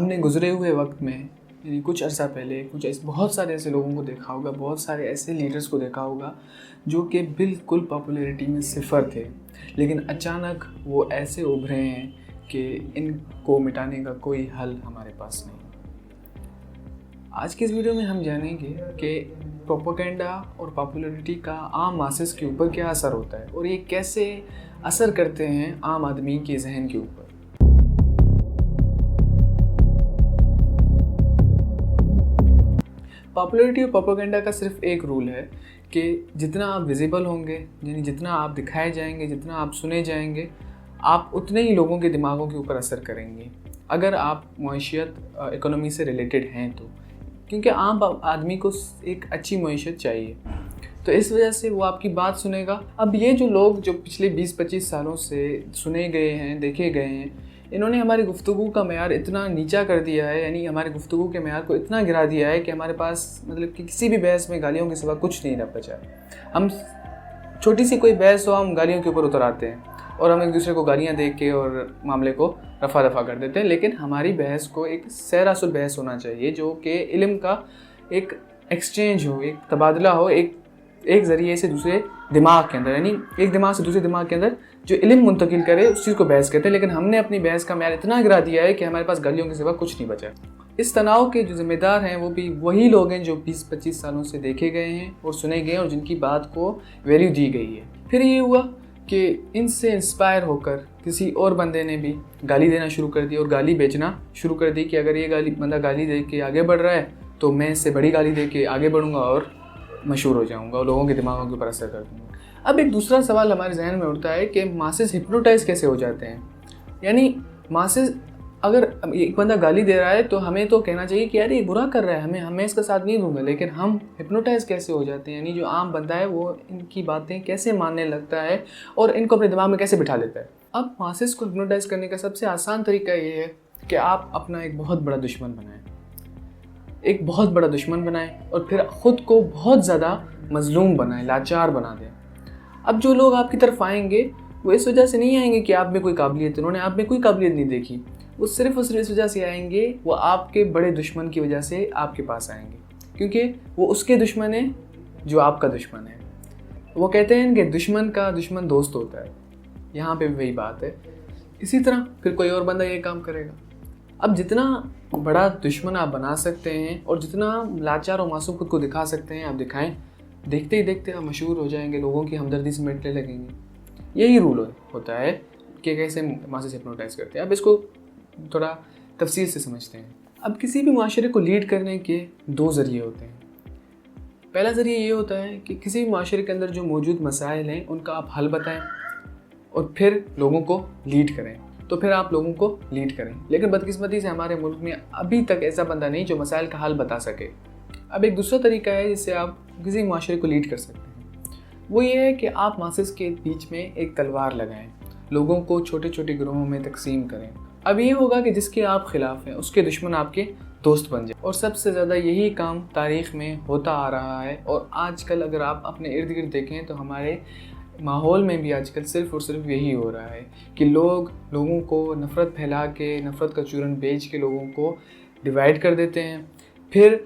ہم نے گزرے ہوئے وقت میں یعنی کچھ عرصہ پہلے بہت سارے ایسے لوگوں کو دیکھا ہوگا، بہت سارے ایسے لیڈرز کو دیکھا ہوگا جو کہ بالکل پاپولیرٹی میں صفر تھے، لیکن اچانک وہ ایسے ابھرے ہیں کہ ان کو مٹانے کا کوئی حل ہمارے پاس نہیں۔ آج کی اس ویڈیو میں ہم جانیں گے کہ پروپیگنڈا اور پاپولیرٹی کا عام ماسز کے اوپر کیا اثر ہوتا ہے اور یہ کیسے اثر کرتے ہیں عام آدمی کے ذہن کے اوپر۔ پاپولیرٹی اور پروپیگنڈا کا صرف ایک رول ہے کہ جتنا آپ ویزیبل ہوں گے، یعنی جتنا آپ دکھائے جائیں گے، جتنا آپ سنے جائیں گے، آپ اتنے ہی لوگوں کے دماغوں کے اوپر اثر کریں گے اگر آپ معیشت اکنومی سے ریلیٹڈ ہیں تو، کیونکہ عام آدمی کو ایک اچھی معیشت چاہیے، تو اس وجہ سے وہ آپ کی بات سنے گا۔ اب یہ جو لوگ جو پچھلے 20-25 سالوں سے سنے گئے ہیں، دیکھے گئے ہیں، انہوں نے ہماری گفتگو کا معیار اتنا نیچا کر دیا ہے، یعنی ہماری گفتگو کے معیار کو اتنا گرا دیا ہے کہ ہمارے پاس مطلب کہ کسی بھی بحث میں گالیوں کے سوا کچھ نہیں رہ بچا۔ ہم چھوٹی سی کوئی بحث ہو، ہم گالیوں کے اوپر اتر آتے ہیں اور ہم ایک دوسرے کو گالیاں دے کے اور معاملے کو رفع دفع کر دیتے ہیں، لیکن ہماری بحث کو ایک سیر اصل بحث ہونا چاہیے جو کہ علم کا ایک ایکسچینج ہو، ایک تبادلہ ہو، ایک ذریعے سے دوسرے دماغ کے اندر، یعنی ایک دماغ سے دوسرے دماغ کے اندر جو علم منتقل کرے اس چیز کو بحث کہتے ہیں، لیکن ہم نے اپنی بحث کا معیار اتنا گرا دیا ہے کہ ہمارے پاس گالیوں کے سوا کچھ نہیں بچا۔ اس تناؤ کے جو ذمہ دار ہیں وہ بھی وہی لوگ ہیں جو 20-25 سالوں سے دیکھے گئے ہیں اور سنے گئے ہیں اور جن کی بات کو ویلیو دی گئی ہے۔ پھر یہ ہوا کہ ان سے انسپائر ہو کر کسی اور بندے نے بھی گالی دینا شروع کر دی اور گالی بیچنا شروع کر دی کہ اگر یہ بندہ گالی دے کے آگے بڑھ رہا ہے تو میں اس سے بڑی گالی دے کے آگے بڑھوں گا اور مشہور ہو جاؤں گا اور لوگوں کے دماغوں کے اوپر اثر کر دوں گا۔ اب ایک دوسرا سوال ہمارے ذہن میں اٹھتا ہے کہ ماسز ہپنوٹائز کیسے ہو جاتے ہیں؟ یعنی ماسز اگر ایک بندہ گالی دے رہا ہے تو ہمیں تو کہنا چاہیے کہ یار یہ برا کر رہا ہے، ہمیں اس کا ساتھ نہیں دوں گا، لیکن ہم ہپنوٹائز کیسے ہو جاتے ہیں؟ یعنی جو عام بندہ ہے وہ ان کی باتیں کیسے ماننے لگتا ہے اور ان کو اپنے دماغ میں کیسے بٹھا لیتا ہے؟ اب ماسز کو ہپنوٹائز کرنے کا سب سے آسان طریقہ یہ ہے کہ آپ اپنا ایک بہت بڑا دشمن بنائیں، ایک بہت بڑا دشمن بنائیں اور پھر خود کو بہت زیادہ مظلوم بنائیں، لاچار بنا دیں۔ اب جو لوگ آپ کی طرف آئیں گے وہ اس وجہ سے نہیں آئیں گے کہ آپ میں کوئی قابلیت، انہوں نے آپ میں کوئی قابلیت نہیں دیکھی، وہ صرف اور صرف اس وجہ سے آئیں گے، وہ آپ کے بڑے دشمن کی وجہ سے آپ کے پاس آئیں گے، کیونکہ وہ اس کے دشمن ہیں جو آپ کا دشمن ہے۔ وہ کہتے ہیں کہ دشمن کا دشمن دوست ہوتا ہے، یہاں پہ بھی وہی بات ہے۔ اسی طرح پھر کوئی اور بندہ یہ کام کرے گا۔ اب جتنا بڑا دشمن آپ بنا سکتے ہیں اور جتنا لاچار اور معصوم خود کو دکھا سکتے ہیں آپ دکھائیں، دیکھتے ہی دیکھتے آپ مشہور ہو جائیں گے، لوگوں کی ہمدردی سے ملنے لگیں گے۔ یہی رول ہوتا ہے کہ کیسے ماسز ہپنوٹائز کرتے ہیں۔ اب اس کو تھوڑا تفصیل سے سمجھتے ہیں۔ اب کسی بھی معاشرے کو لیڈ کرنے کے دو ذریعے ہوتے ہیں۔ پہلا ذریعہ یہ ہوتا ہے کہ کسی بھی معاشرے کے اندر جو موجود مسائل ہیں ان کا آپ حل بتائیں اور پھر لوگوں کو لیڈ کریں، تو پھر آپ لوگوں کو لیڈ کریں۔ لیکن بدقسمتی سے ہمارے ملک میں ابھی تک ایسا بندہ نہیں جو مسائل کا حل بتا سکے۔ اب ایک دوسرا طریقہ ہے جس سے آپ کسی معاشرے کو لیڈ کر سکتے ہیں، وہ یہ ہے کہ آپ ماسز کے بیچ میں ایک تلوار لگائیں، لوگوں کو چھوٹے چھوٹے گروہوں میں تقسیم کریں۔ اب یہ ہوگا کہ جس کے آپ خلاف ہیں اس کے دشمن آپ کے دوست بن جائیں، اور سب سے زیادہ یہی کام تاریخ میں ہوتا آ رہا ہے۔ اور آج کل اگر آپ اپنے ارد گرد دیکھیں تو ہمارے ماحول میں بھی آج کل صرف اور صرف یہی ہو رہا ہے کہ لوگوں کو نفرت پھیلا کے، نفرت کا چورن بیچ کے لوگوں کو ڈیوائیڈ کر دیتے ہیں۔ پھر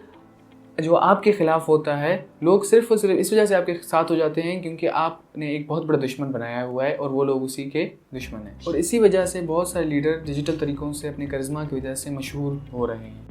جو آپ کے خلاف ہوتا ہے، لوگ صرف اور صرف اس وجہ سے آپ کے ساتھ ہو جاتے ہیں کیونکہ آپ نے ایک بہت بڑا دشمن بنایا ہوا ہے اور وہ لوگ اسی کے دشمن ہیں۔ اور اسی وجہ سے بہت سارے لیڈر ڈیجیٹل طریقوں سے اپنے کرزما کی وجہ سے مشہور ہو رہے ہیں۔